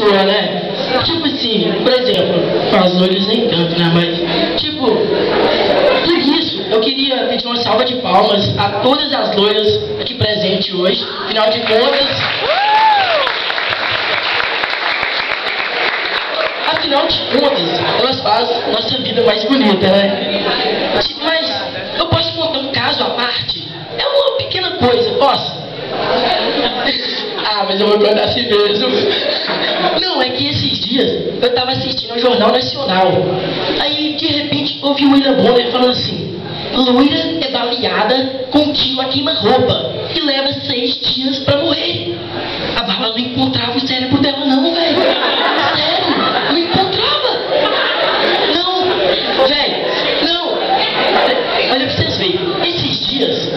pessoa, né? Tipo assim, por exemplo, as loiras nem tanto, né? Mas, tipo, por isso, eu queria pedir uma salva de palmas a todas as loiras aqui presentes hoje. Afinal de contas, elas fazem nossa vida mais bonita, né? Mas eu posso contar um caso à parte? É uma pequena coisa, posso? Ah, mas eu vou contar assim mesmo. Não, é que esses dias eu estava assistindo ao Jornal Nacional. Aí, de repente, ouvi o William Bonner falando assim: loira é baleada com tiro a queima-roupa e leva 6 dias pra morrer. A bala não encontrava o cérebro dela não, velho. Sério, não encontrava. Não, velho, não. Olha pra vocês verem, esses dias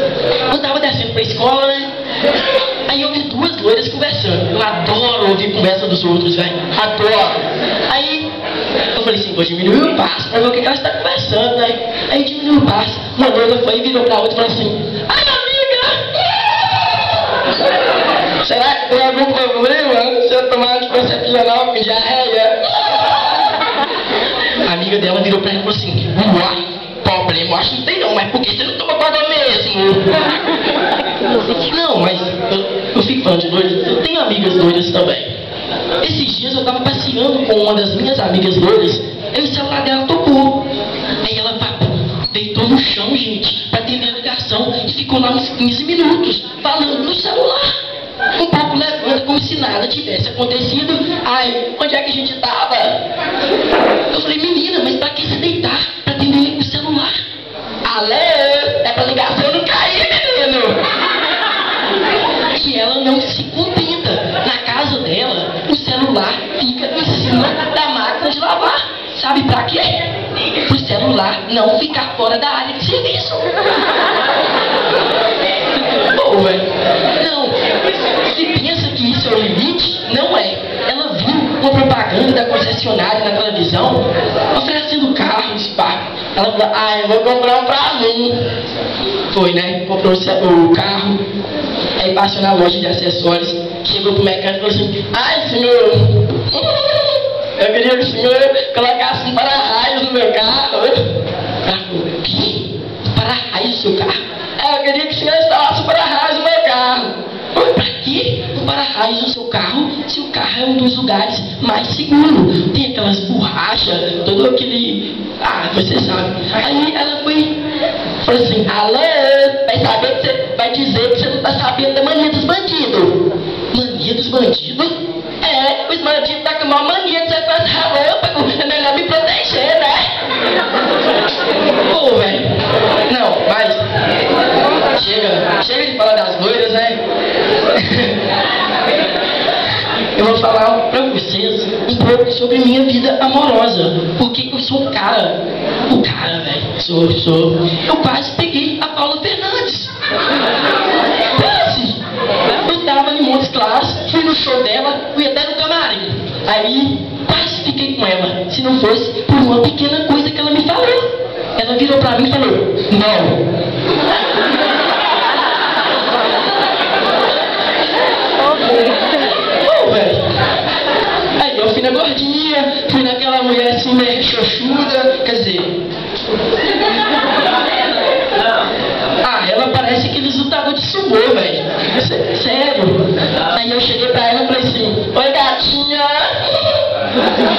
eu tava descendo pra escola, né? Aí eu vi 2 loiras conversando. Eu adoro ouvir conversa dos outros, velho. Adoro. Aí eu falei assim, vou diminuir o passo pra ver o que elas estão conversando, né? Aí diminuiu o passo. Uma loira foi e virou pra outra e falou assim: ai, amiga! Será que tem algum problema se eu tomar anticoncepcional com diarreia? A amiga dela virou pra ela e falou assim: uai, problema, eu acho que não tem não, mas por que você não toma conta mesmo? Não, mas eu fico falando de loiras, eu tenho amigas loiras também. Esses dias eu tava passeando com uma das minhas amigas loiras, e o celular dela tocou. Aí ela deitou no chão, gente, pra atender a ligação, e ficou lá uns 15 minutos, falando no celular. Um pouco levanta, como se nada tivesse acontecido. Ai, onde é que a gente tava? Eu falei, menina, mas pra que se deitar pra atender o celular? Alê, é pra ligação não cair, menino. E ela não se contenta. Na casa dela, o celular fica em cima da máquina de lavar. Sabe pra quê? Pro celular não ficar fora da área de serviço. Pô, velho. Não. Se pensa que isso é o limite, não é. Ela viu uma propaganda da concessionária na televisão oferecendo carros, pá. Ela falou, ah, eu vou comprar um pra mim. Foi, né? Comprou o carro. Aí passou na loja de acessórios, chegou pro mecânico e falou assim: ai, senhor, eu queria que o senhor colocasse um para-raios no meu carro. Ela falou: o quê? Para-raios no seu carro? Eu queria que o senhor instalasse um para-raios no meu carro. Pra quê? Um para-raios no seu carro, se o carro é um dos lugares mais seguros. Tem aquelas borrachas, todo aquele... ah, você sabe. Aí ela falou assim: alô, vai dizer que você não tá sabendo da mania dos bandidos. Mania dos bandidos? É, os bandidos tá com a maior mania de sequestrar relâmpago. É melhor me proteger, né? Pô, velho. Não, mas... Chega de falar das loiras, né? Eu vou falar pra vocês um pouco sobre minha vida amorosa. Porque eu sou um cara. Velho. Sou. Eu quase peguei a Paula Fernandes. Quase. Eu tava em Montes Claros, fui no show dela, fui até no camarim. Aí, quase fiquei com ela. Se não fosse por uma pequena coisa que ela me falou. Ela virou pra mim e falou: não. Velho. Aí eu fui na gordinha, fui naquela mulher assim meio xoxuda, quer dizer... ah, ela parece aqueles lutadores de sumô, velho. Sério. Aí eu cheguei pra ela e falei assim: oi, gatinha.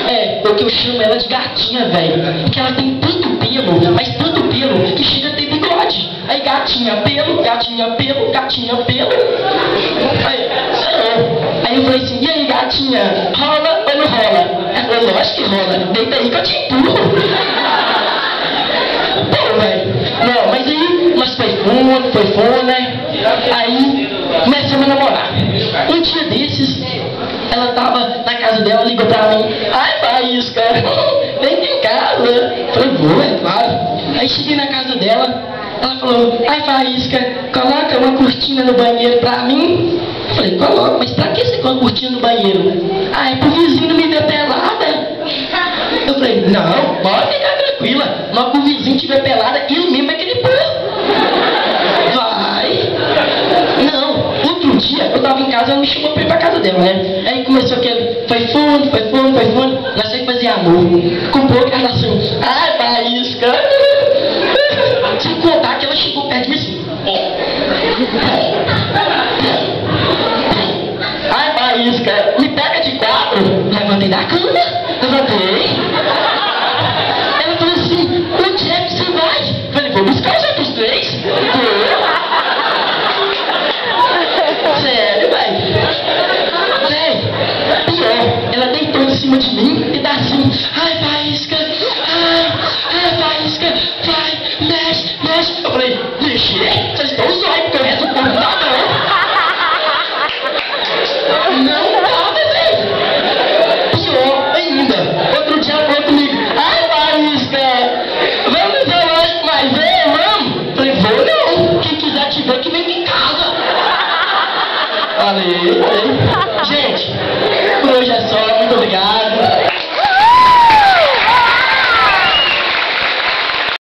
É, porque eu chamo ela de gatinha, velho. Porque ela tem tanto pelo, mas tanto pelo, que chega a ter bigode. Aí gatinha pelo, gatinha pelo, gatinha pelo. Aí eu falei assim: e aí, gatinha, rola ou não rola? Ela falou: lógico que rola, deita aí que eu te empurro. Pô, velho. Não, mas aí, nós foi fundo, né? Aí, começamos a namorar. Um dia desses, ela tava na casa dela, ligou pra mim: ai, Faísca, vem aqui em casa. Eu falei: vou, é claro. Aí cheguei na casa dela, ela falou: ai, Faísca, coloca uma cortina no banheiro pra mim. Eu falei: coloca, mas pra que você coloca cortina no banheiro? Ah, é pro vizinho não me ver pelada. Eu falei: não, pode ficar tranquila, mas que o vizinho tiver pelada, ele mesmo é que ele pôr. Vai. Não, outro dia eu tava em casa, ela me chamou pra ir pra casa dela, né? Aí começou aquele, foi fone. Nós temos que fazer amor. Com procreação. Ai, Faísca. Se contar que ela chegou perto de mim assim. Ai, Faísca, me pega de quatro. Levantei da cama. Levantei. Ela falou assim, onde é que você vai? Falei, vou buscar os outros três. Sério, velho. Pior, ela deitou em cima de mim e tá assim, ai, Faísca, Faísca, vai, mexe. Eu falei, mexer? Vocês estão zóio, porque o resto do corpo tá não tava, velho. Pior ainda, outro dia ela falou comigo, ai, Faísca, vamos no zoológico mais ver, vamos? Falei, vou não, quem quiser te ver que vem em casa. Falei, gente.